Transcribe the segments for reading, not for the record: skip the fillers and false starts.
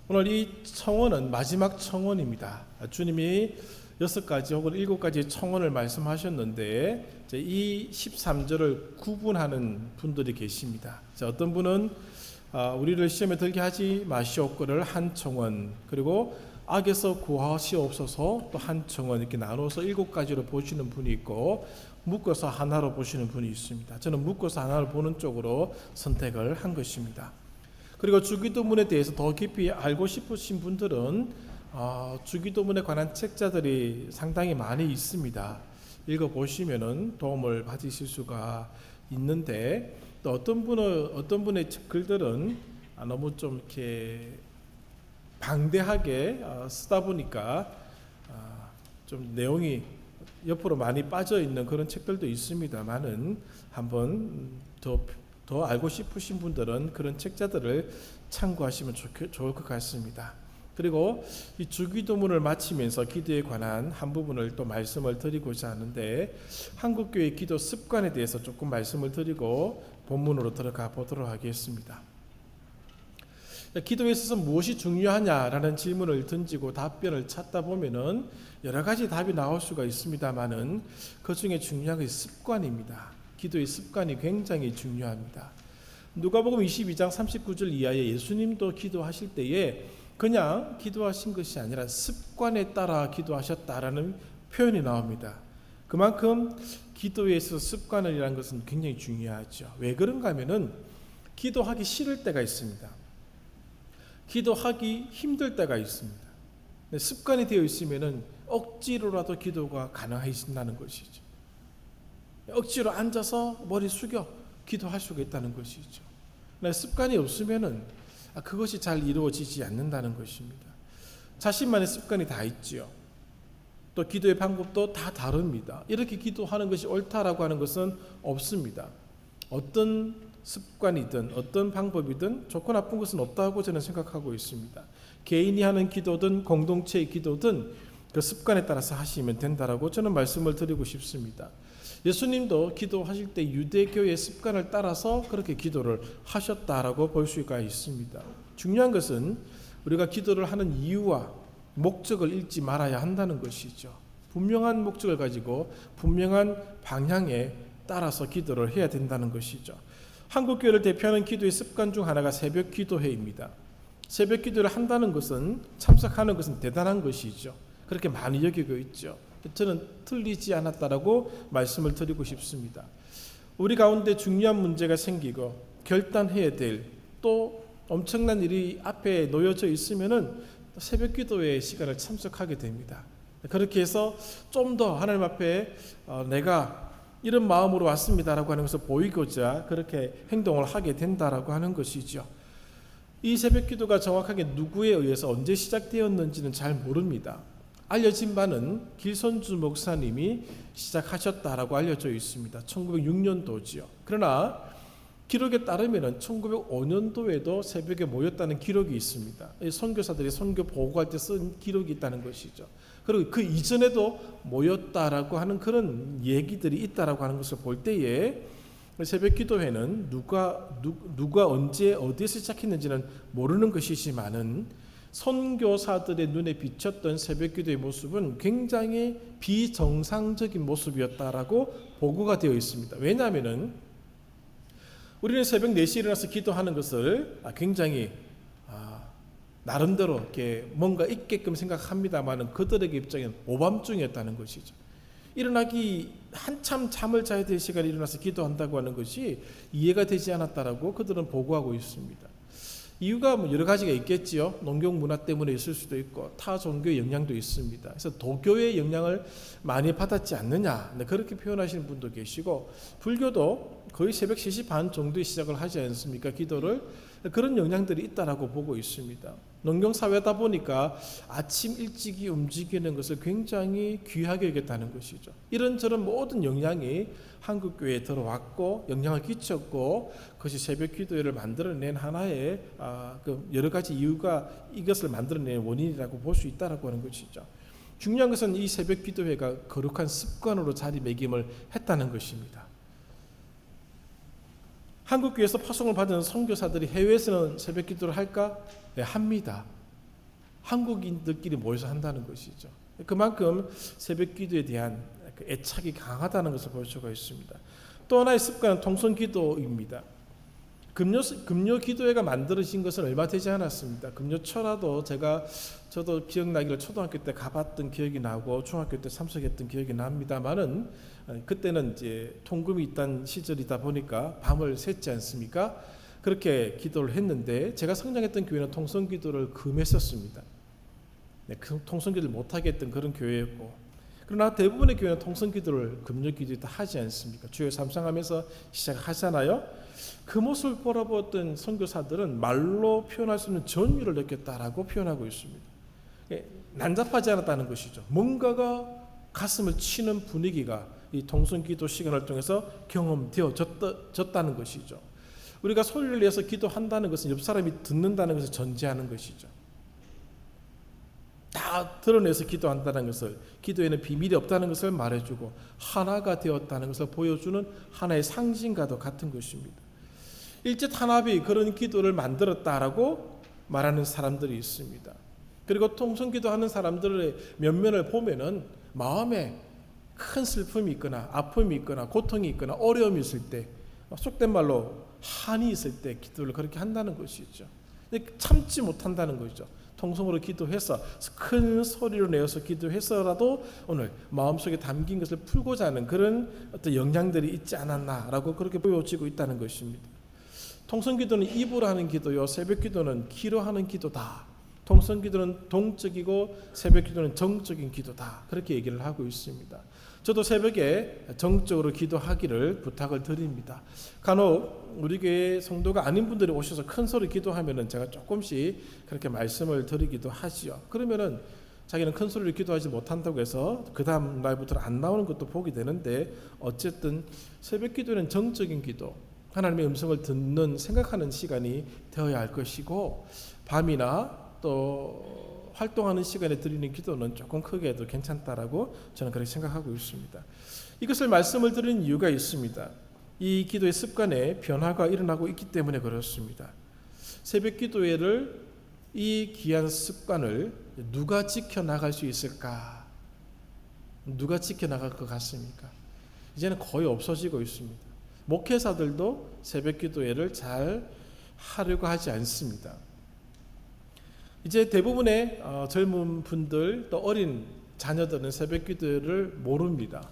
오늘 이 청원은 마지막 청원입니다. 주님이 6가지 혹은 7가지 청원을 말씀하셨는데 이 13절을 구분하는 분들이 계십니다. 어떤 분은 우리를 시험에 들게 하지 마시옵고를 한 청원, 그리고 악에서 구하시옵소서 또 한 청원, 이렇게 나눠서 7가지로 보시는 분이 있고 묶어서 하나로 보시는 분이 있습니다. 저는 묶어서 하나를 보는 쪽으로 선택을 한 것입니다. 그리고 주기도문에 대해서 더 깊이 알고 싶으신 분들은 주기도문에 관한 책자들이 상당히 많이 있습니다. 읽어보시면 도움을 받으실 수가 있는데, 또 어떤 분의 글들은 너무 좀 이렇게 방대하게 쓰다 보니까 좀 내용이 옆으로 많이 빠져 있는 그런 책들도 있습니다만은 한번 더 알고 싶으신 분들은 그런 책자들을 참고하시면 좋을 것 같습니다. 그리고 이 주기도문을 마치면서 기도에 관한 한 부분을 또 말씀을 드리고자 하는데, 한국교회 기도 습관에 대해서 조금 말씀을 드리고 본문으로 들어가 보도록 하겠습니다. 기도에 있어서 무엇이 중요하냐라는 질문을 던지고 답변을 찾다 보면은 여러 가지 답이 나올 수가 있습니다만은 그 중에 중요한 것이 습관입니다. 기도의 습관이 굉장히 중요합니다. 누가복음 22장 39절 이하에 예수님도 기도하실 때에 그냥 기도하신 것이 아니라 습관에 따라 기도하셨다라는 표현이 나옵니다. 그만큼 기도에 있어서 습관이라는 것은 굉장히 중요하죠. 왜 그런가 하면은 기도하기 싫을 때가 있습니다. 기도하기 힘들 때가 있습니다. 습관이 되어 있으면은 억지로라도 기도가 가능해진다는 것이죠. 억지로 앉아서 머리 숙여 기도할 수가 있다는 것이죠. 습관이 없으면은 그것이 잘 이루어지지 않는다는 것입니다. 자신만의 습관이 다 있지요. 또 기도의 방법도 다 다릅니다. 이렇게 기도하는 것이 옳다라고 하는 것은 없습니다. 어떤 습관이든 어떤 방법이든 좋고 나쁜 것은 없다고 저는 생각하고 있습니다. 개인이 하는 기도든 공동체의 기도든 그 습관에 따라서 하시면 된다라고 저는 말씀을 드리고 싶습니다. 예수님도 기도하실 때 유대교의 습관을 따라서 그렇게 기도를 하셨다라고 볼 수가 있습니다. 중요한 것은 우리가 기도를 하는 이유와 목적을 잃지 말아야 한다는 것이죠. 분명한 목적을 가지고 분명한 방향에 따라서 기도를 해야 된다는 것이죠. 한국교회를 대표하는 기도의 습관 중 하나가 새벽 기도회입니다. 새벽 기도를 한다는 것은, 참석하는 것은 대단한 것이죠. 그렇게 많이 여기고 있죠. 저는 틀리지 않았다라고 말씀을 드리고 싶습니다. 우리 가운데 중요한 문제가 생기고 결단해야 될 또 엄청난 일이 앞에 놓여져 있으면은 새벽 기도의 시간을 참석하게 됩니다. 그렇게 해서 좀 더 하나님 앞에 내가 이런 마음으로 왔습니다라고 하는 것을 보이고자 그렇게 행동을 하게 된다라고 하는 것이죠. 이 새벽 기도가 정확하게 누구에 의해서 언제 시작되었는지는 잘 모릅니다. 알려진 바는 길손주 목사님이 시작하셨다라고 알려져 있습니다. 1906년도지요. 그러나 기록에 따르면 1905년도에도 새벽에 모였다는 기록이 있습니다. 선교사들이 선교 보고할 때 쓴 기록이 있다는 것이죠. 그리고 그 이전에도 모였다라고 하는 그런 얘기들이 있다라고 하는 것을 볼 때에 새벽 기도회는 누가 언제 어디에서 시작했는지는 모르는 것이지만은 선교사들의 눈에 비쳤던 새벽 기도의 모습은 굉장히 비정상적인 모습이었다라고 보고가 되어 있습니다. 왜냐하면은 우리는 새벽 4시에 일어나서 기도하는 것을 굉장히 나름대로 이렇게 뭔가 있게끔 생각합니다만은 그들에게 입장에는 오밤중이었다는 것이죠. 일어나기 한참 잠을 자야 될 시간에 일어나서 기도한다고 하는 것이 이해가 되지 않았다라고 그들은 보고하고 있습니다. 이유가 여러 가지가 있겠지요. 농경 문화 때문에 있을 수도 있고 타 종교의 영향도 있습니다. 그래서 도교의 영향을 많이 받았지 않느냐, 그렇게 표현하시는 분도 계시고, 불교도 거의 새벽 3시 반 정도에 시작을 하지 않습니까? 기도를. 그런 영향들이 있다라고 보고 있습니다. 농경사회다 보니까 아침 일찍이 움직이는 것을 굉장히 귀하게 여겼다는 것이죠. 이런저런 모든 영향이 한국교회에 들어왔고 영향을 끼쳤고, 그것이 새벽 기도회를 만들어낸 하나의 여러 가지 이유가 이것을 만들어낸 원인이라고 볼 수 있다라고 하는 것이죠. 중요한 것은 이 새벽 기도회가 거룩한 습관으로 자리매김을 했다는 것입니다. 한국교회에서 파송을 받은 선교사들이 해외에서는 새벽 기도를 할까? 네, 합니다. 한국인들끼리 모여서 한다는 것이죠. 그만큼 새벽 기도에 대한 그 애착이 강하다는 것을 볼 수가 있습니다. 또 하나의 습관은 통성 기도입니다. 금요 기도회가 만들어진 것은 얼마 되지 않았습니다. 금요초라도 저도 기억나기를 초등학교 때 가봤던 기억이 나고 중학교 때 참석했던 기억이 납니다만은 그때는 이제 통금이 있던 시절이다 보니까 밤을 샜지 않습니까? 그렇게 기도를 했는데 제가 성장했던 교회는 통성 기도를 금했었습니다. 통성 기도를 못하게 했던 그런 교회였고, 그러나 대부분의 교회는 통성 기도를 금요 기도에 다 하지 않습니까? 주여 삼상하면서 시작하잖아요. 그 모습을 바라보았던 선교사들은 말로 표현할 수 없는 전율을 느꼈다라고 표현하고 있습니다. 난잡하지 않았다는 것이죠. 뭔가가 가슴을 치는 분위기가 이 통성기도 시간을 통해서 경험되어졌다는 것이죠. 우리가 소리를 내서 기도한다는 것은 옆 사람이 듣는다는 것을 전제하는 것이죠. 다 드러내서 기도한다는 것을, 기도에는 비밀이 없다는 것을 말해주고 하나가 되었다는 것을 보여주는 하나의 상징과도 같은 것입니다. 일제 탄압이 그런 기도를 만들었다라고 말하는 사람들이 있습니다. 그리고 통성기도하는 사람들의 면면을 보면은 마음에 큰 슬픔이 있거나 아픔이 있거나 고통이 있거나 어려움이 있을 때, 속된 말로 한이 있을 때 기도를 그렇게 한다는 것이죠. 참지 못한다는 것이죠. 통성으로 기도해서 큰 소리로 내어서 기도해서라도 오늘 마음속에 담긴 것을 풀고자 하는 그런 어떤 영향들이 있지 않았나라고 그렇게 보여지고 있다는 것입니다. 통성기도는 입으로 하는 기도요, 새벽기도는 귀로 하는 기도다. 통성기도는 동적이고 새벽기도는 정적인 기도다. 그렇게 얘기를 하고 있습니다. 저도 새벽에 정적으로 기도하기를 부탁을 드립니다. 간혹 우리 교회 성도가 아닌 분들이 오셔서 큰 소리 기도하면은 제가 조금씩 그렇게 말씀을 드리기도 하지요. 그러면은 자기는 큰 소리를 기도하지 못한다고 해서 그 다음 날부터 안 나오는 것도 보게 되는데, 어쨌든 새벽 기도는 정적인 기도, 하나님의 음성을 듣는 생각하는 시간이 되어야 할 것이고, 밤이나 또 활동하는 시간에 드리는 기도는 조금 크게 해도 괜찮다라고 저는 그렇게 생각하고 있습니다. 이것을 말씀을 드리는 이유가 있습니다. 이 기도의 습관에 변화가 일어나고 있기 때문에 그렇습니다. 새벽 기도회를, 이 귀한 습관을 누가 지켜나갈 수 있을까? 누가 지켜나갈 것 같습니까? 이제는 거의 없어지고 있습니다. 목회자들도 새벽 기도회를 잘 하려고 하지 않습니다. 이제 대부분의 젊은 분들 또 어린 자녀들은 새벽 기도를 모릅니다.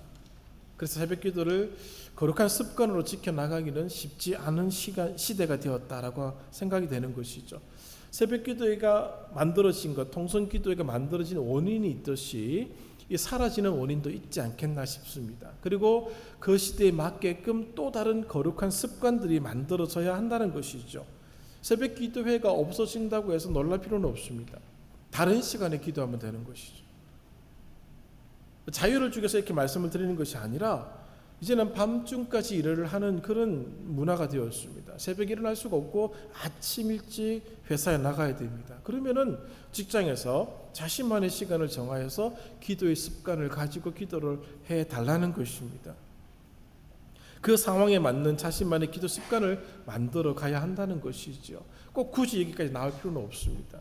그래서 새벽 기도를 거룩한 습관으로 지켜나가기는 쉽지 않은 시대가 되었다라고 생각이 되는 것이죠. 새벽 기도회가 만들어진 것, 통성 기도회가 만들어진 원인이 있듯이 이 사라지는 원인도 있지 않겠나 싶습니다. 그리고 그 시대에 맞게끔 또 다른 거룩한 습관들이 만들어져야 한다는 것이죠. 새벽 기도회가 없어진다고 해서 놀랄 필요는 없습니다. 다른 시간에 기도하면 되는 것이죠. 자유를 주기 위해서 이렇게 말씀을 드리는 것이 아니라 이제는 밤중까지 일을 하는 그런 문화가 되었습니다. 새벽에 일어날 수가 없고 아침 일찍 회사에 나가야 됩니다. 그러면은 직장에서 자신만의 시간을 정하여서 기도의 습관을 가지고 기도를 해달라는 것입니다. 그 상황에 맞는 자신만의 기도 습관을 만들어 가야 한다는 것이죠. 꼭 굳이 여기까지 나올 필요는 없습니다.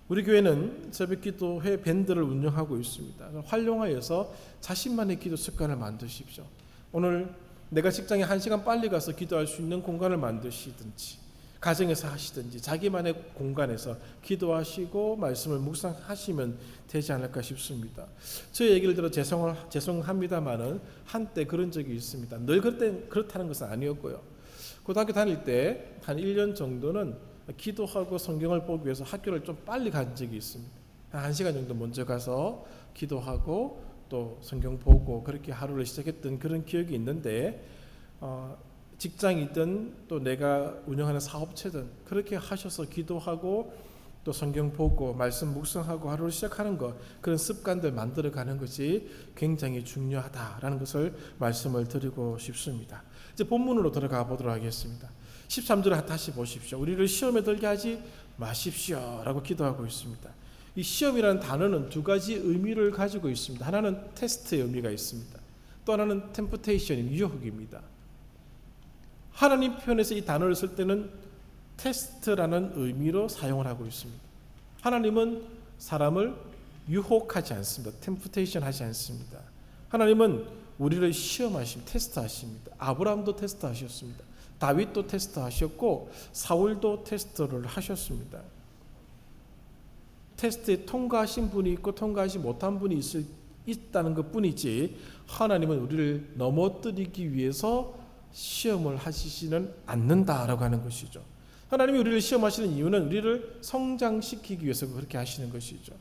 우리 교회는 새벽 기도회 밴드를 운영하고 있습니다. 활용하여서 자신만의 기도 습관을 만드십시오. 오늘 내가 직장에 1시간 빨리 가서 기도할 수 있는 공간을 만드시든지, 가정에서 하시든지 자기만의 공간에서 기도하시고 말씀을 묵상하시면 되지 않을까 싶습니다. 저 얘기를 들어 죄송합니다만은 한때 그런 적이 있습니다. 늘 그렇다는 것은 아니었고요. 고등학교 다닐 때 한 1년 정도는 기도하고 성경을 보기 위해서 학교를 좀 빨리 간 적이 있습니다. 한 1시간 정도 먼저 가서 기도하고 또 성경 보고 그렇게 하루를 시작했던 그런 기억이 있는데, 직장이든 또 내가 운영하는 사업체든 그렇게 하셔서 기도하고 또 성경 보고 말씀 묵상하고 하루를 시작하는 것, 그런 습관들 만들어가는 것이 굉장히 중요하다라는 것을 말씀을 드리고 싶습니다. 이제 본문으로 들어가 보도록 하겠습니다. 13절을 다시 보십시오. 우리를 시험에 들게 하지 마십시오 라고 기도하고 있습니다. 이 시험이라는 단어는 두 가지 의미를 가지고 있습니다. 하나는 테스트의 의미가 있습니다. 또 하나는 템프테이션, 유혹입니다. 하나님 표현에서 이 단어를 쓸 때는 테스트라는 의미로 사용을 하고 있습니다. 하나님은 사람을 유혹하지 않습니다. 템프테이션 하지 않습니다. 하나님은 우리를 시험하십니다. 테스트하십니다. 아브라함도 테스트하셨습니다. 다윗도 테스트하셨고 사울도 테스트를 하셨습니다. 테스트에 통과하신 분이 있고 통과하지 못한 분이 있다는 것뿐이지 하나님은 우리를 넘어뜨리기 위해서 시험을 하시지는 않는다라고 하는 것이죠. 하나님이 우리를 시험하시는 이유는 우리를 성장시키기 위해서 그렇게 하시는 것이죠.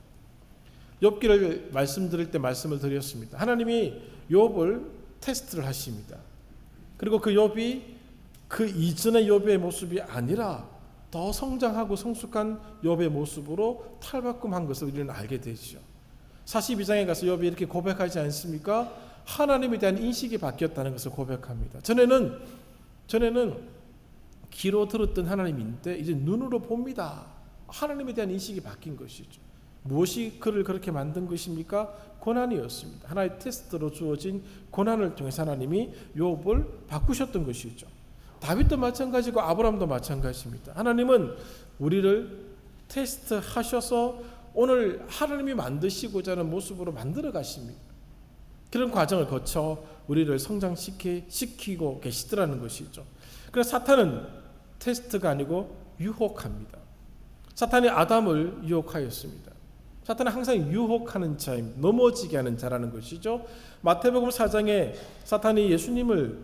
욥기를 말씀드릴 때 말씀을 드렸습니다. 하나님이 욥을 테스트를 하십니다. 그리고 그 욥이 그 이전의 욥의 모습이 아니라 더 성장하고 성숙한 욥의 모습으로 탈바꿈한 것을 우리는 알게 되죠. 42장에 가서 욥이 이렇게 고백하지 않습니까? 하나님에 대한 인식이 바뀌었다는 것을 고백합니다. 전에는 귀로 들었던 하나님인데 이제 눈으로 봅니다. 하나님에 대한 인식이 바뀐 것이죠. 무엇이 그를 그렇게 만든 것입니까? 고난이었습니다. 하나의 테스트로 주어진 고난을 통해서 하나님이 욥을 바꾸셨던 것이죠. 다윗도 마찬가지고 아브라함도 마찬가지입니다. 하나님은 우리를 테스트하셔서 오늘 하나님이 만드시고자 하는 모습으로 만들어 가십니다. 그런 과정을 거쳐 우리를 성장시키고 계시더라는 것이죠. 그래서 사탄은 테스트가 아니고 유혹합니다. 사탄이 아담을 유혹하였습니다. 사탄은 항상 유혹하는 자입니다. 넘어지게 하는 자라는 것이죠. 마태복음 4장에 사탄이 예수님을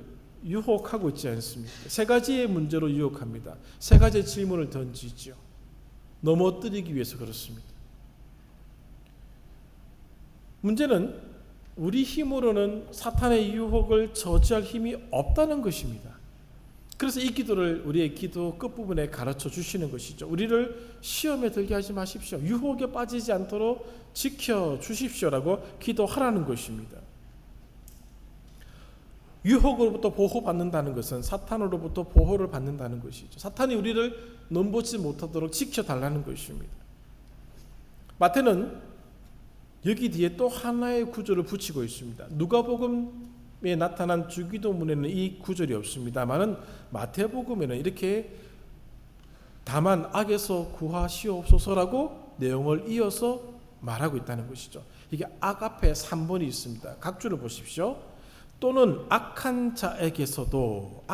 유혹하고 있지 않습니까? 세 가지의 문제로 유혹합니다. 세 가지의 질문을 던지죠. 넘어뜨리기 위해서 그렇습니다. 문제는 우리 힘으로는 사탄의 유혹을 저지할 힘이 없다는 것입니다. 그래서 이 기도를 우리의 기도 끝부분에 가르쳐 주시는 것이죠. 우리를 시험에 들게 하지 마십시오. 유혹에 빠지지 않도록 지켜 주십시오라고 기도하라는 것입니다. 유혹으로부터 보호받는다는 것은 사탄으로부터 보호를 받는다는 것이죠. 사탄이 우리를 넘보지 못하도록 지켜달라는 것입니다. 마태는 여기 뒤에 또 하나의 구절을 붙이고 있습니다. 누가복음에 나타난 주기도문에는 이 구절이 없습니다만은 마태복음에는 이렇게 다만 악에서 구하시옵소서라고 내용을 이어서 말하고 있다는 것이죠. 이게 악 앞에 3번이 있습니다. 각 줄을 보십시오. 또는 악한 자에게서도.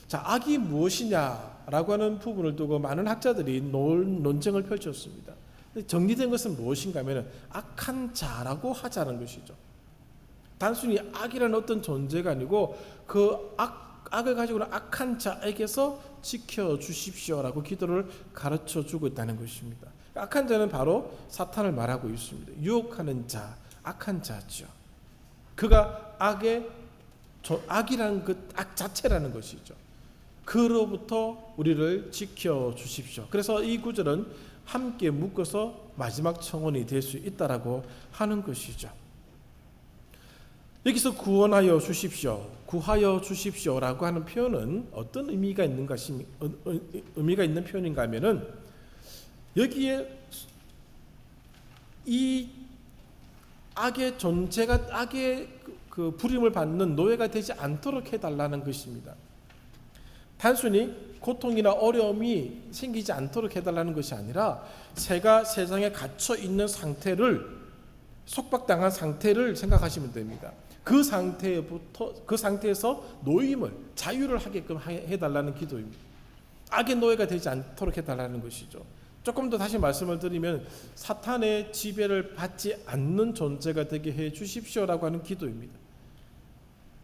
자, 악이 무엇이냐라고 하는 부분을 두고 많은 학자들이 논쟁을 펼쳤습니다. 정리된 것은 무엇인가 하면 악한 자라고 하자는 것이죠. 단순히 악이라는 어떤 존재가 아니고 그 악을 가지고 있는 악한 자에게서 지켜주십시오라고 기도를 가르쳐주고 있다는 것입니다. 악한 자는 바로 사탄을 말하고 있습니다. 유혹하는 자, 악한 자죠. 그가 악이라는 그 악 자체라는 것이죠. 그로부터 우리를 지켜주십시오. 그래서 이 구절은 함께 묶어서 마지막 청원이 될 수 있다라고 하는 것이죠. 여기서 구원하여 주십시오, 구하여 주십시오라고 하는 표현은 어떤 의미가 있는 표현인가 하면은 여기에 이 악의 존재가 악의 그 부림을 받는 노예가 되지 않도록 해달라는 것입니다. 단순히 고통이나 어려움이 생기지 않도록 해달라는 것이 아니라 새가 세상에 갇혀 있는 상태를, 속박당한 상태를 생각하시면 됩니다. 그 상태에서 노임을, 자유를 하게끔 해달라는 기도입니다. 악의 노예가 되지 않도록 해달라는 것이죠. 조금 더 다시 말씀을 드리면 사탄의 지배를 받지 않는 존재가 되게 해 주십시오라고 하는 기도입니다.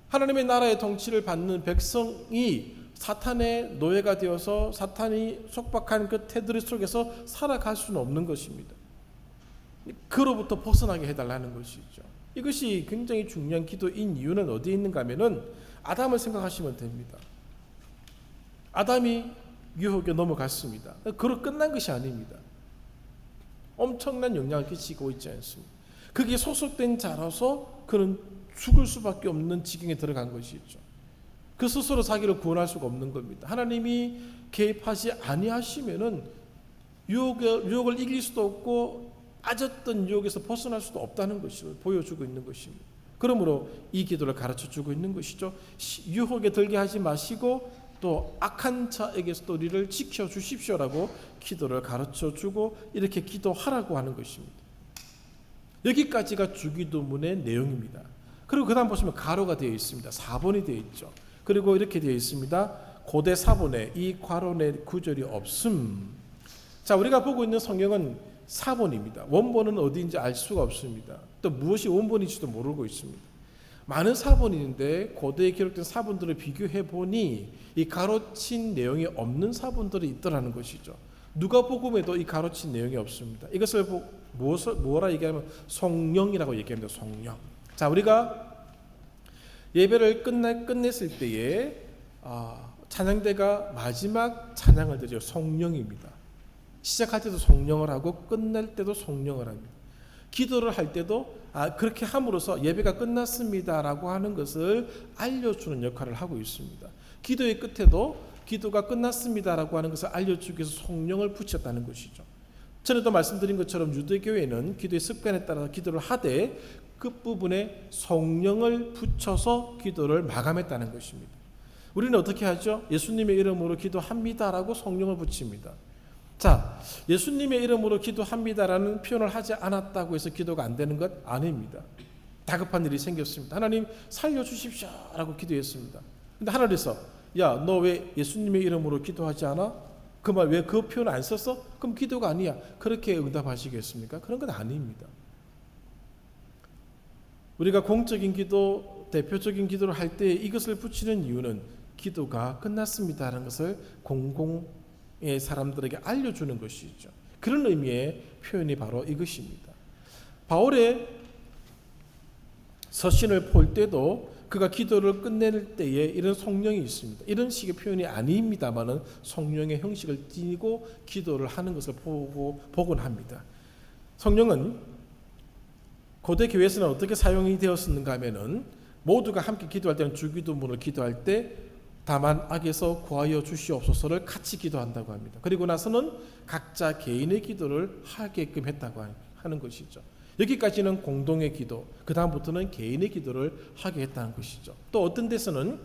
하나님의 나라의 통치를 받는 백성이 사탄의 노예가 되어서 사탄이 속박한 그 테두리 속에서 살아갈 수는 없는 것입니다. 그로부터 벗어나게 해달라는 것이죠. 이것이 굉장히 중요한 기도인 이유는 어디에 있는가 하면은 아담을 생각하시면 됩니다. 아담이 유혹에 넘어갔습니다. 그로 끝난 것이 아닙니다. 엄청난 영향을 끼치고 있지 않습니다. 그게 소속된 자라서 그는 죽을 수밖에 없는 지경에 들어간 것이죠. 그 스스로 자기를 구원할 수가 없는 겁니다. 하나님이 개입하지 아니하시면은 유혹을 이길 수도 없고 빠졌던 유혹에서 벗어날 수도 없다는 것을 보여주고 있는 것입니다. 그러므로 이 기도를 가르쳐주고 있는 것이죠. 유혹에 들게 하지 마시고 또 악한 자에게서도 우리를 지켜주십시오라고 기도를 가르쳐주고 이렇게 기도하라고 하는 것입니다. 여기까지가 주기도문의 내용입니다. 그리고 그 다음 보시면 가로가 되어 있습니다. 4번이 되어 있죠. 그리고 이렇게 되어 있습니다. 고대 사본에 이 괄호의 구절이 없음. 자, 우리가 보고 있는 성경은 사본입니다. 원본은 어디인지 알 수가 없습니다. 또 무엇이 원본인지도 모르고 있습니다. 많은 사본이 있는데 고대에 기록된 사본들을 비교해 보니 이 가로친 내용이 없는 사본들이 있더라는 것이죠. 누가복음에도 이 가로친 내용이 없습니다. 이것을 뭐라 얘기하면 성령이라고 얘기합니다. 성령. 자, 우리가 예배를 끝냈을 때에 찬양대가 마지막 찬양을 드려 성령입니다. 시작할 때도 성령을 하고 끝날 때도 성령을 합니다. 기도를 할 때도 그렇게 함으로써 예배가 끝났습니다라고 하는 것을 알려주는 역할을 하고 있습니다. 기도의 끝에도 기도가 끝났습니다라고 하는 것을 알려주기 위해서 성령을 붙였다는 것이죠. 전에도 말씀드린 것처럼 유대교회는 기도의 습관에 따라 기도를 하되 끝부분에 성령을 붙여서 기도를 마감했다는 것입니다. 우리는 어떻게 하죠? 예수님의 이름으로 기도합니다라고 성령을 붙입니다. 자, 예수님의 이름으로 기도합니다라는 표현을 하지 않았다고 해서 기도가 안 되는 것 아닙니다. 다급한 일이 생겼습니다. 하나님 살려주십시오 라고 기도했습니다. 근데 하나님께서 야, 너 왜 예수님의 이름으로 기도하지 않아? 그 말 왜 그 표현 안 썼어? 그럼 기도가 아니야. 그렇게 응답하시겠습니까? 그런 건 아닙니다. 우리가 공적인 기도, 대표적인 기도를 할 때 이것을 붙이는 이유는 기도가 끝났습니다라는 것을 공공의 사람들에게 알려주는 것이죠. 그런 의미의 표현이 바로 이것입니다. 바울의 서신을 볼 때도 그가 기도를 끝낼 때에 이런 성령이 있습니다. 이런 식의 표현이 아닙니다만은 성령의 형식을 띠고 기도를 하는 것을 보곤 합니다. 성령은 고대 교회에서는 어떻게 사용이 되었는가 하면은 모두가 함께 기도할 때는 주기도문을 기도할 때 다만 악에서 구하여 주시옵소서를 같이 기도한다고 합니다. 그리고 나서는 각자 개인의 기도를 하게끔 했다고 하는 것이죠. 여기까지는 공동의 기도, 그 다음부터는 개인의 기도를 하게 했다는 것이죠. 또 어떤 데서는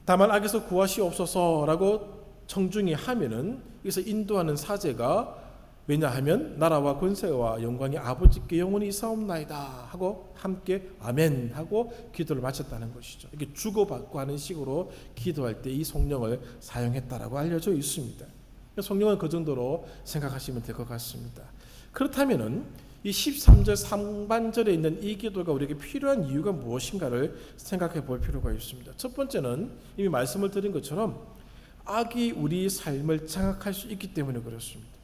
다만 악에서 구하시옵소서라고 청중이 하면은 여기서 인도하는 사제가 왜냐하면 나라와 권세와 영광이 아버지께 영원히 있사옵나이다 하고 함께 아멘 하고 기도를 마쳤다는 것이죠. 이렇게 주고받고 하는 식으로 기도할 때 이 성령을 사용했다라고 알려져 있습니다. 성령은 그 정도로 생각하시면 될 것 같습니다. 그렇다면은 이 13절 상반절에 있는 이 기도가 우리에게 필요한 이유가 무엇인가를 생각해 볼 필요가 있습니다. 첫 번째는 이미 말씀을 드린 것처럼 악이 우리 삶을 장악할 수 있기 때문에 그렇습니다.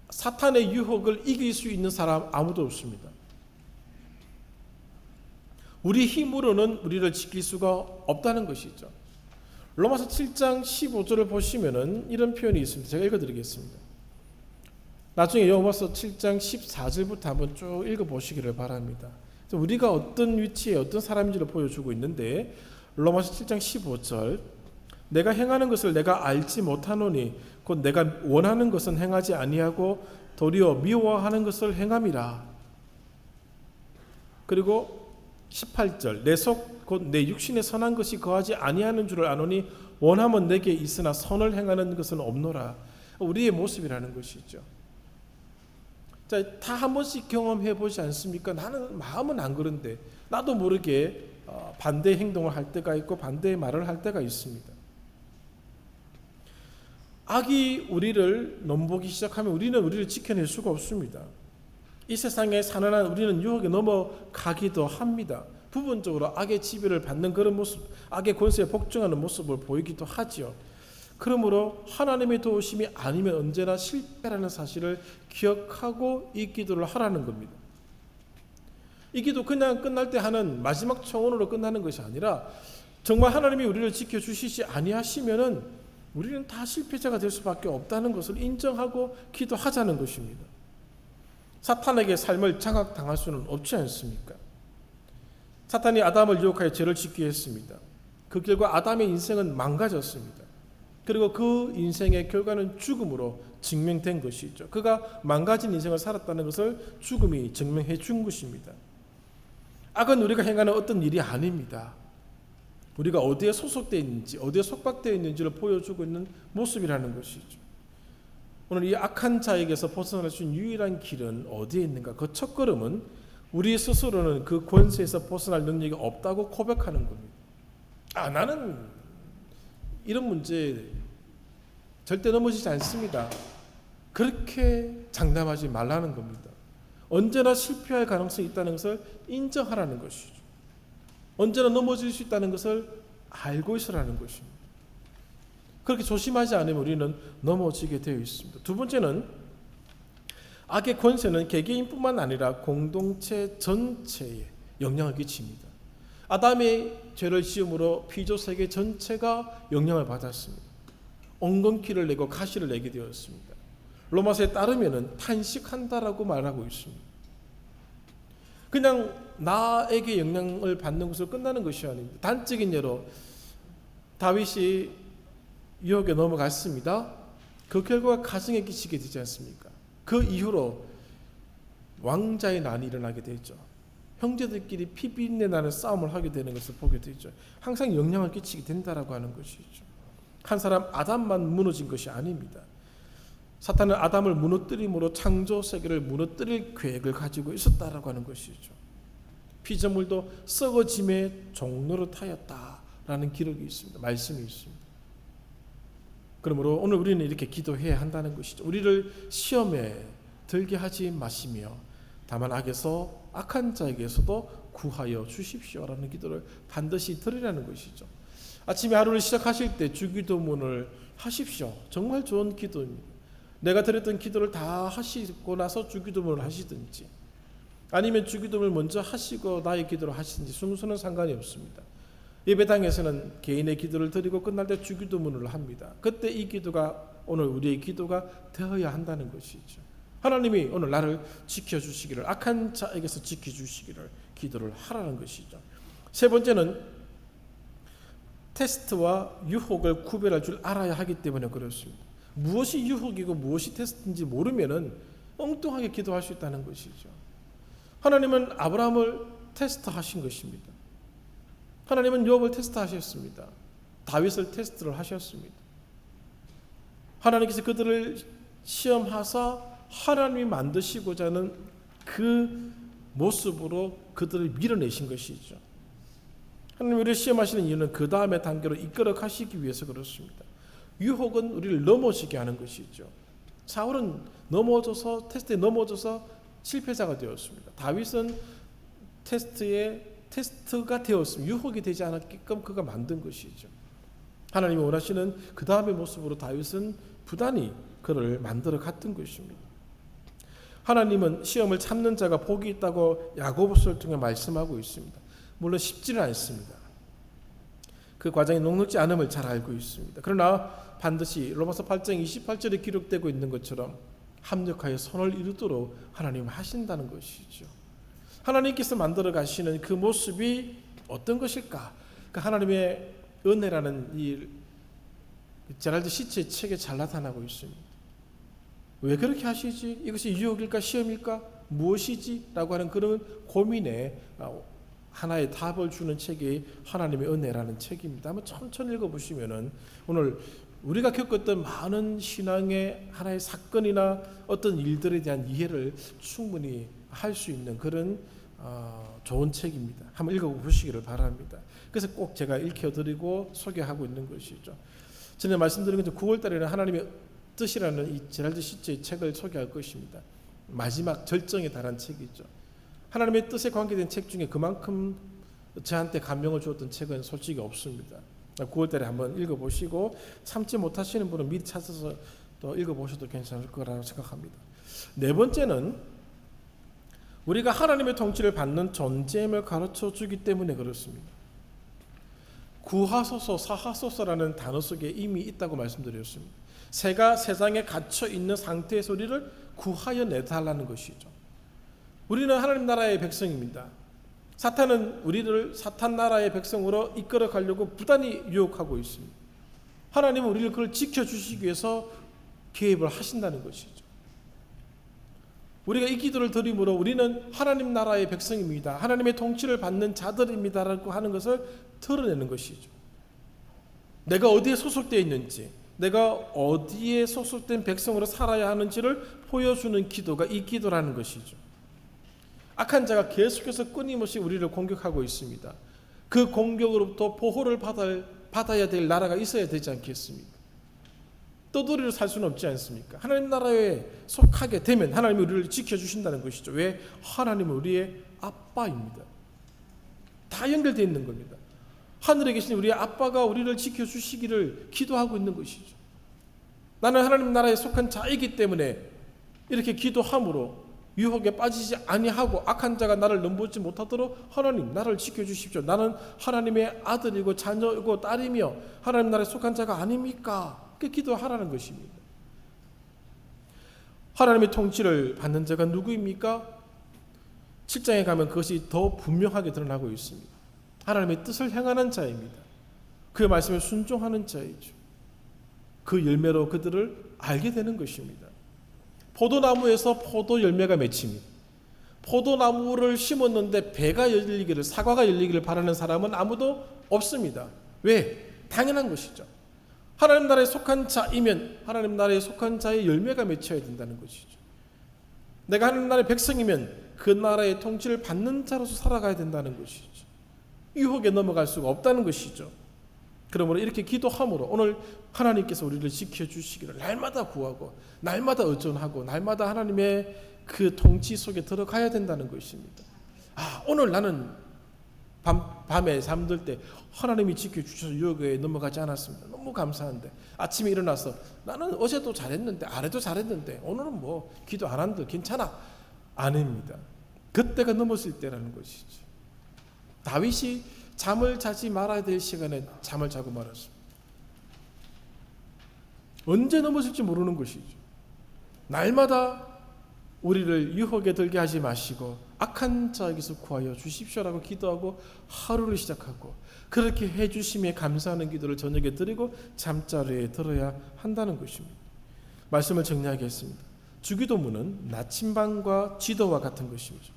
사탄의 유혹을 이길 수 있는 사람 아무도 없습니다. 우리 힘으로는 우리를 지킬 수가 없다는 것이죠. 로마서 7장 15절을 보시면은 이런 표현이 있습니다. 제가 읽어드리겠습니다. 나중에 로마서 7장 14절부터 한번 쭉 읽어보시기를 바랍니다. 우리가 어떤 위치에 어떤 사람인지를 보여주고 있는데 로마서 7장 15절 내가 행하는 것을 내가 알지 못하노니 곧 내가 원하는 것은 행하지 아니하고 도리어 미워하는 것을 행함이라. 그리고 18절 내 속 곧 내 육신에 선한 것이 거하지 아니하는 줄을 아노니 원함은 내게 있으나 선을 행하는 것은 없노라. 우리의 모습이라는 것이죠. 자, 다 한 번씩 경험해 보지 않습니까? 나는 마음은 안 그런데 나도 모르게 반대 행동을 할 때가 있고 반대의 말을 할 때가 있습니다. 악이 우리를 넘보기 시작하면 우리는 우리를 지켜낼 수가 없습니다. 이 세상에 사는 한 우리는 유혹에 넘어가기도 합니다. 부분적으로 악의 지배를 받는 그런 모습, 악의 권세에 복종하는 모습을 보이기도 하지요. 그러므로 하나님의 도우심이 아니면 언제나 실패라는 사실을 기억하고 이 기도를 하라는 겁니다. 이 기도 그냥 끝날 때 하는 마지막 청원으로 끝나는 것이 아니라 정말 하나님이 우리를 지켜주시지 아니하시면은 우리는 다 실패자가 될 수밖에 없다는 것을 인정하고 기도하자는 것입니다. 사탄에게 삶을 장악당할 수는 없지 않습니까? 사탄이 아담을 유혹하여 죄를 짓게 했습니다. 그 결과 아담의 인생은 망가졌습니다. 그리고 그 인생의 결과는 죽음으로 증명된 것이죠. 그가 망가진 인생을 살았다는 것을 죽음이 증명해 준 것입니다. 악은 우리가 행하는 어떤 일이 아닙니다. 우리가 어디에 소속되어 있는지, 어디에 속박되어 있는지를 보여주고 있는 모습이라는 것이죠. 오늘 이 악한 자에게서 벗어날 수 있는 유일한 길은 어디에 있는가? 그 첫 걸음은 우리 스스로는 그 권세에서 벗어날 능력이 없다고 고백하는 겁니다. 나는 이런 문제 절대 넘어지지 않습니다. 그렇게 장담하지 말라는 겁니다. 언제나 실패할 가능성이 있다는 것을 인정하라는 것이죠. 언제나 넘어질 수 있다는 것을 알고 있으라는 것입니다. 그렇게 조심하지 않으면 우리는 넘어지게 되어 있습니다. 두 번째는 악의 권세는 개개인뿐만 아니라 공동체 전체에 영향을 끼칩니다. 아담의 죄를 지음으로 피조 세계 전체가 영향을 받았습니다. 엉겅퀴를 내고 가시를 내게 되었습니다. 로마서에 따르면 탄식한다라고 말하고 있습니다. 그냥 나에게 영향을 받는 것으로 끝나는 것이 아닙니다. 단적인 예로 다윗이 유혹에 넘어갔습니다. 그 결과가 가정에 끼치게 되지 않습니까? 그 이후로 왕자의 난이 일어나게 되죠. 형제들끼리 피비린내 나는 싸움을 하게 되는 것을 보게 되죠. 항상 영향을 끼치게 된다라고 하는 것이죠. 한 사람 아담만 무너진 것이 아닙니다. 사탄은 아담을 무너뜨림으로 창조 세계를 무너뜨릴 계획을 가지고 있었다라고 하는 것이죠. 피조물도 썩어짐의 종로로 타였다라는 기록이 있습니다. 말씀이 있습니다. 그러므로 오늘 우리는 이렇게 기도해야 한다는 것이죠. 우리를 시험에 들게 하지 마시며 다만 악한 자에게서도 구하여 주십시오라는 기도를 반드시 드리라는 것이죠. 아침에 하루를 시작하실 때 주기도문을 하십시오. 정말 좋은 기도입니다. 내가 드렸던 기도를 다 하시고 나서 주기도문을 하시든지 아니면 주기도문을 먼저 하시고 나의 기도를 하시든지 순서는 상관이 없습니다. 예배당에서는 개인의 기도를 드리고 끝날 때 주기도문을 합니다. 그때 이 기도가 오늘 우리의 기도가 되어야 한다는 것이죠. 하나님이 오늘 나를 지켜주시기를, 악한 자에게서 지켜주시기를 기도를 하라는 것이죠. 세 번째는 테스트와 유혹을 구별할 줄 알아야 하기 때문에 그렇습니다. 무엇이 유혹이고 무엇이 테스트인지 모르면은 엉뚱하게 기도할 수 있다는 것이죠. 하나님은 아브라함을 테스트하신 것입니다. 하나님은 욥을 테스트하셨습니다. 다윗을 테스트를 하셨습니다. 하나님께서 그들을 시험하사 하나님이 만드시고자 하는 그 모습으로 그들을 밀어내신 것이죠. 하나님 우리를 시험하시는 이유는 그 다음의 단계로 이끌어 가시기 위해서 그렇습니다. 유혹은 우리를 넘어지게 하는 것이죠. 사울은 테스트에 넘어져서 실패자가 되었습니다. 다윗은 테스트가 되었습니다. 유혹이 되지 않았게끔 그가 만든 것이죠. 하나님이 원하시는 그 다음의 모습으로 다윗은 부단히 그를 만들어 갔던 것입니다. 하나님은 시험을 참는 자가 복이 있다고 야고보서를 통해 말씀하고 있습니다. 물론 쉽지는 않습니다. 그 과정이 녹록지 않음을 잘 알고 있습니다. 그러나 반드시 로마서 8장 28절에 기록되고 있는 것처럼 합력하여 선을 이루도록 하나님은 하신다는 것이죠. 하나님께서 만들어 가시는 그 모습이 어떤 것일까? 그 하나님의 은혜라는 이 제랄드 시츠의 책에 잘 나타나고 있습니다. 왜 그렇게 하시지? 이것이 유혹일까 시험일까? 무엇이지? 라고 하는 그런 고민에 하나의 답을 주는 책이 하나님의 은혜라는 책입니다. 한번 천천히 읽어보시면은 오늘 우리가 겪었던 많은 신앙의 하나의 사건이나 어떤 일들에 대한 이해를 충분히 할 수 있는 그런 좋은 책입니다. 한번 읽어보시기를 바랍니다. 그래서 꼭 제가 읽혀드리고 소개하고 있는 것이죠. 전에 말씀드린 것처럼 9월 달에는 하나님의 뜻이라는 이 제랄드 시츠의 책을 소개할 것입니다. 마지막 절정에 달한 책이죠. 하나님의 뜻에 관계된 책 중에 그만큼 저한테 감명을 주었던 책은 솔직히 없습니다. 9월 달에 한번 읽어보시고 참지 못하시는 분은 미리 찾아서 또 읽어보셔도 괜찮을 거라고 생각합니다. 네 번째는 우리가 하나님의 통치를 받는 존재임을 가르쳐 주기 때문에 그렇습니다. 구하소서 사하소서라는 단어 속에 이미 있다고 말씀드렸습니다. 새가 세상에 갇혀 있는 상태에서 우리를 구하여 내달라는 것이죠. 우리는 하나님 나라의 백성입니다. 사탄은 우리를 사탄 나라의 백성으로 이끌어 가려고 부단히 유혹하고 있습니다. 하나님은 우리를 그걸 지켜주시기 위해서 개입을 하신다는 것이죠. 우리가 이 기도를 드림으로 우리는 하나님 나라의 백성입니다. 하나님의 통치를 받는 자들입니다라고 하는 것을 드러내는 것이죠. 내가 어디에 소속되어 있는지, 내가 어디에 소속된 백성으로 살아야 하는지를 보여주는 기도가 이 기도라는 것이죠. 악한 자가 계속해서 끊임없이 우리를 공격하고 있습니다. 그 공격으로부터 보호를 받아야 될 나라가 있어야 되지 않겠습니까? 떠돌이로 살 수는 없지 않습니까? 하나님 나라에 속하게 되면 하나님이 우리를 지켜주신다는 것이죠. 왜? 하나님은 우리의 아빠입니다. 다 연결되어 있는 겁니다. 하늘에 계신 우리의 아빠가 우리를 지켜주시기를 기도하고 있는 것이죠. 나는 하나님 나라에 속한 자이기 때문에 이렇게 기도함으로 유혹에 빠지지 아니하고 악한 자가 나를 넘보지 못하도록 하나님 나를 지켜주십시오. 나는 하나님의 아들이고 자녀이고 딸이며 하나님 나라에 속한 자가 아닙니까? 그 기도하라는 것입니다. 하나님의 통치를 받는 자가 누구입니까? 7장에 가면 그것이 더 분명하게 드러나고 있습니다. 하나님의 뜻을 행하는 자입니다. 그의 말씀에 순종하는 자이죠. 그 열매로 그들을 알게 되는 것입니다. 포도나무에서 포도 열매가 맺힙니다. 포도나무를 심었는데 배가 열리기를, 사과가 열리기를 바라는 사람은 아무도 없습니다. 왜? 당연한 것이죠. 하나님 나라에 속한 자이면 하나님 나라에 속한 자의 열매가 맺혀야 된다는 것이죠. 내가 하나님 나라의 백성이면 그 나라의 통치를 받는 자로서 살아가야 된다는 것이죠. 유혹에 넘어갈 수가 없다는 것이죠. 그러므로 이렇게 기도함으로 오늘 하나님께서 우리를 지켜주시기를 날마다 구하고 날마다 의존하고 날마다 하나님의 그 통치 속에 들어가야 된다는 것입니다. 오늘 나는 밤에 잠들 때 하나님이 지켜주셔서 유혹에 넘어가지 않았습니다. 너무 감사한데 아침에 일어나서 나는 어제도 잘했는데 아래도 잘했는데 오늘은 뭐 기도 안 한들 괜찮아. 아닙니다. 그때가 넘었을 때라는 것이죠. 다윗이 잠을 자지 말아야 될 시간에 잠을 자고 말았습니다. 언제 넘어질지 모르는 것이죠. 날마다 우리를 유혹에 들게 하지 마시고 악한 자에게서 구하여 주십시오라고 기도하고 하루를 시작하고 그렇게 해주심에 감사하는 기도를 저녁에 드리고 잠자리에 들어야 한다는 것입니다. 말씀을 정리하겠습니다. 주기도문은 나침반과 지도와 같은 것입니다.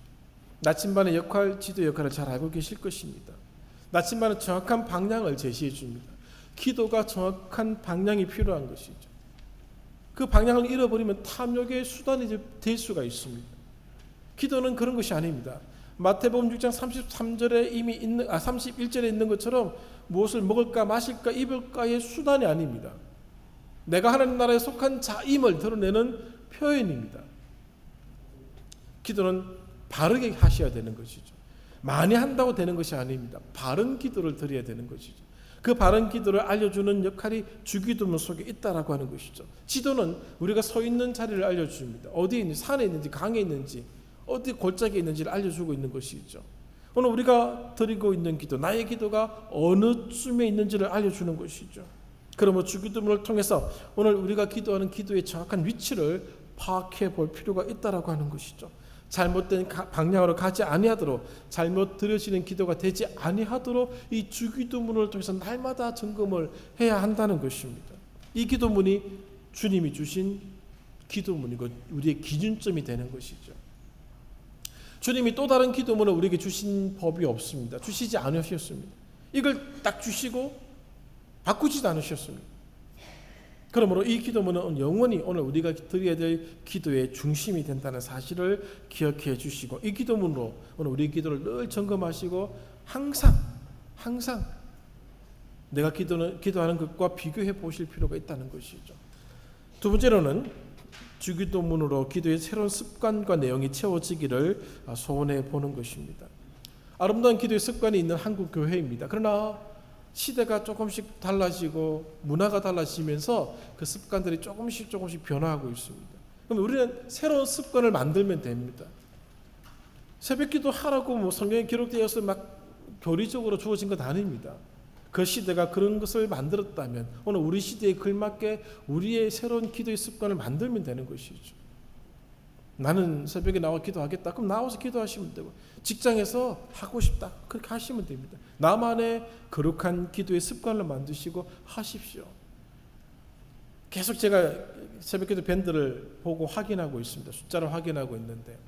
나침반의 역할, 지도 역할을 잘 알고 계실 것입니다. 나침반은 정확한 방향을 제시해 줍니다. 기도가 정확한 방향이 필요한 것이죠. 그 방향을 잃어버리면 탐욕의 수단이 될 수가 있습니다. 기도는 그런 것이 아닙니다. 마태복음 6장 33절에 이미 있는 31절에 있는 것처럼 무엇을 먹을까 마실까 입을까의 수단이 아닙니다. 내가 하나님 나라에 속한 자임을 드러내는 표현입니다. 기도는 바르게 하셔야 되는 것이죠. 많이 한다고 되는 것이 아닙니다. 바른 기도를 드려야 되는 것이죠. 그 바른 기도를 알려주는 역할이 주기도문 속에 있다라고 하는 것이죠. 지도는 우리가 서 있는 자리를 알려줍니다. 어디에 있는지, 산에 있는지, 강에 있는지, 어디 골짜기에 있는지를 알려주고 있는 것이죠. 오늘 우리가 드리고 있는 기도, 나의 기도가 어느 쯤에 있는지를 알려주는 것이죠. 그러므로 주기도문을 통해서 오늘 우리가 기도하는 기도의 정확한 위치를 파악해 볼 필요가 있다라고 하는 것이죠. 잘못된 방향으로 가지 아니하도록 잘못 드려지는 기도가 되지 아니하도록 이 주기도문을 통해서 날마다 점검을 해야 한다는 것입니다. 이 기도문이 주님이 주신 기도문이고 우리의 기준점이 되는 것이죠. 주님이 또 다른 기도문을 우리에게 주신 법이 없습니다. 주시지 않으셨습니다. 이걸 딱 주시고 바꾸지도 않으셨습니다. 그러므로 이 기도문은 영원히 오늘 우리가 드려야 될 기도의 중심이 된다는 사실을 기억해 주시고 이 기도문으로 오늘 우리 기도를 늘 점검하시고 항상 내가 기도하는 것과 비교해 보실 필요가 있다는 것이죠. 두 번째로는 주기도문으로 기도의 새로운 습관과 내용이 채워지기를 소원해 보는 것입니다. 아름다운 기도의 습관이 있는 한국 교회입니다. 그러나 시대가 조금씩 달라지고 문화가 달라지면서 그 습관들이 조금씩 변화하고 있습니다. 그럼 우리는 새로운 습관을 만들면 됩니다. 새벽기도 하라고 성경에 기록되어서 막 교리적으로 주어진 것 아닙니다. 그 시대가 그런 것을 만들었다면 오늘 우리 시대에 걸맞게 우리의 새로운 기도의 습관을 만들면 되는 것이죠. 나는 새벽에 나와 기도하겠다. 그럼 나와서 기도하시면 되고 직장에서 하고 싶다. 그렇게 하시면 됩니다. 나만의 거룩한 기도의 습관을 만드시고 하십시오. 계속 제가 새벽기도 밴드를 보고 확인하고 있습니다. 숫자를 확인하고 있는데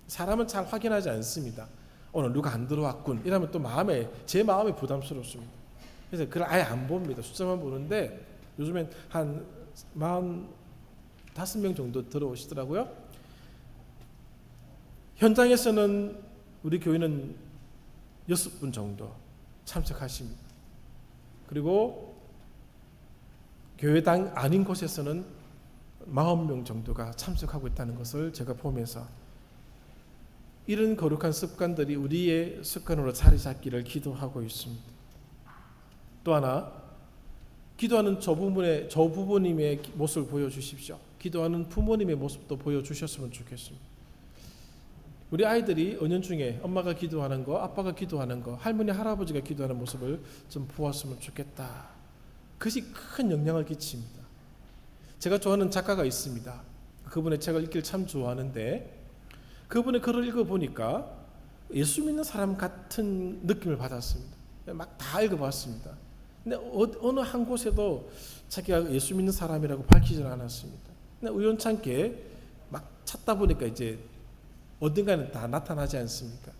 사람은 잘 확인하지 않습니다. 오늘 누가 안 들어왔군 이러면 또 제 마음이 부담스럽습니다. 그래서 그걸 아예 안 봅니다. 숫자만 보는데 요즘엔 한 45명 정도 들어오시더라고요. 현장에서는 우리 교회는 6분 정도 참석하십니다. 그리고 교회당 아닌 곳에서는 40명 정도가 참석하고 있다는 것을 제가 보면서 이런 거룩한 습관들이 우리의 습관으로 자리 잡기를 기도하고 있습니다. 또 하나, 기도하는 조부모님의 모습을 보여주십시오. 기도하는 부모님의 모습도 보여주셨으면 좋겠습니다. 우리 아이들이 은연중에 엄마가 기도하는 거, 아빠가 기도하는 거, 할머니, 할아버지가 기도하는 모습을 좀 보았으면 좋겠다. 그것이 큰 영향을 끼칩니다. 제가 좋아하는 작가가 있습니다. 그분의 책을 읽기를 참 좋아하는데 그분의 글을 읽어보니까 예수 믿는 사람 같은 느낌을 받았습니다. 막 다 읽어봤습니다. 근데 어느 한 곳에도 자기가 예수 믿는 사람이라고 밝히지는 않았습니다. 근데 우연찮게 막 찾다 보니까 이제 어딘가는 다 나타나지 않습니까?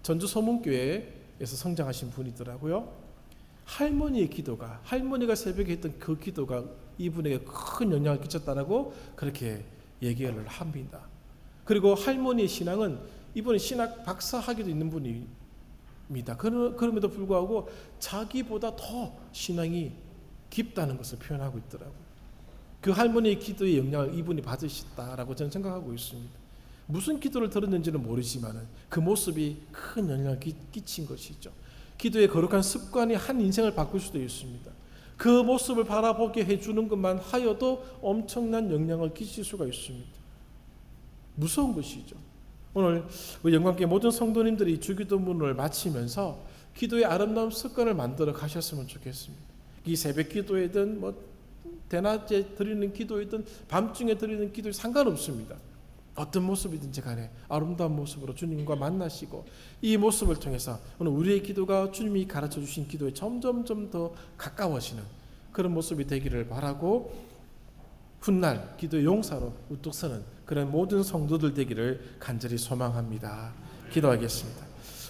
전주 소문교회에서 성장하신 분이더라고요. 할머니가 새벽에 했던 그 기도가 이분에게 큰 영향을 끼쳤다라고 그렇게 얘기를 합니다. 그리고 할머니의 신앙은 이분은 신학 박사 학위도 있는 분입니다. 그럼에도 불구하고 자기보다 더 신앙이 깊다는 것을 표현하고 있더라고요. 그 할머니의 기도의 영향을 이분이 받으셨다라고 저는 생각하고 있습니다. 무슨 기도를 들었는지는 모르지만 그 모습이 큰 영향을 끼친 것이죠. 기도의 거룩한 습관이 한 인생을 바꿀 수도 있습니다. 그 모습을 바라보게 해주는 것만 하여도 엄청난 영향을 끼칠 수가 있습니다. 무서운 것이죠. 오늘 우리 영광교회 모든 성도님들이 주기도문을 마치면서 기도의 아름다운 습관을 만들어 가셨으면 좋겠습니다. 이 새벽 기도이든 대낮에 드리는 기도이든 밤중에 드리는 기도에 상관없습니다. 어떤 모습이든지 간에 아름다운 모습으로 주님과 만나시고 이 모습을 통해서 오늘 우리의 기도가 주님이 가르쳐 주신 기도에 점점점 더 가까워지는 그런 모습이 되기를 바라고 훗날 기도의 용사로 우뚝 서는 그런 모든 성도들 되기를 간절히 소망합니다. 기도하겠습니다.